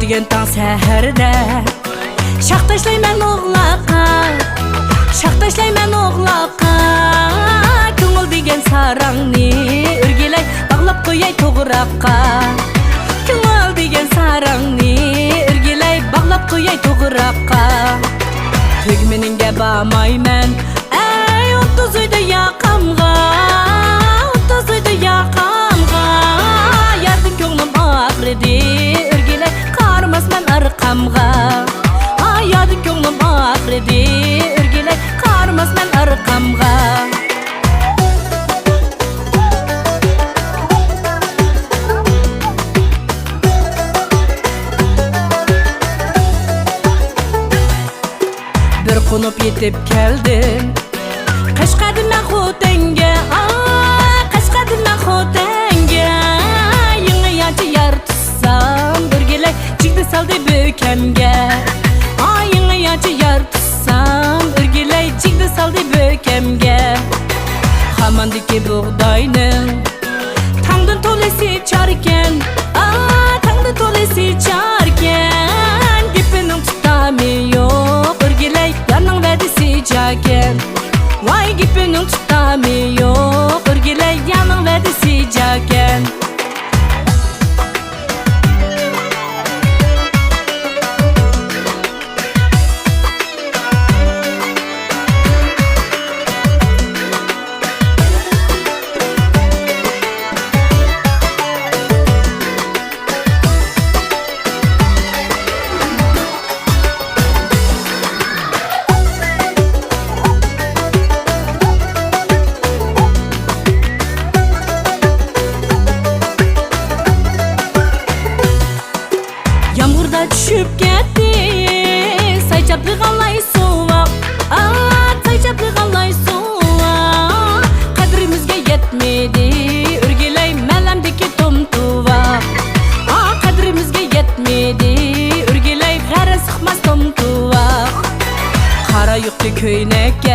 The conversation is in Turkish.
Ötügen tan səhərdə Şaq taşlayman oğlaqa Şaq taşlayman oğlaqa Köngül degen sarangni Ürgelay bağlap koyay toğraqqa Köngül degen sarangni Ürgelay bağlap koyay toğraqqa Tügmeninge bağmayman Ey 30 uyda yaqamğa 30 uyda yaqamğa Yardın könglim ağrıdı Ürgelay qarmasman arqamğa Yardın könglim ağrıdı Ürgelay qarmasman arqamğa Bir konup yetip geldim Kaşkadım ben xotenge Kaşkadım ben xotenge Yine yancı yar tutsam Ürgelay çıktı saldı bökemge Yine yancı yar tutsam Ürgelay çıktı saldı bökemge Hamandaki buğdayının Tangdın tolesi çarken Tangdın tolesi çarken Gipinin tutamıyor Ürgelay yanın verdisi caken Vay gipinin tutamıyor Ürgelay yanın verdisi caken Yağmurda düşüp gitti Sayçaplı qalay soğuk Sayçaplı qalay soğuk Kadrimizge yetmedi Ürgelay məlemdeki tomtuvaq Kadrimizge yetmedi Ürgelay Qara sıxmaz tomtuvaq Qara yüklü köynekge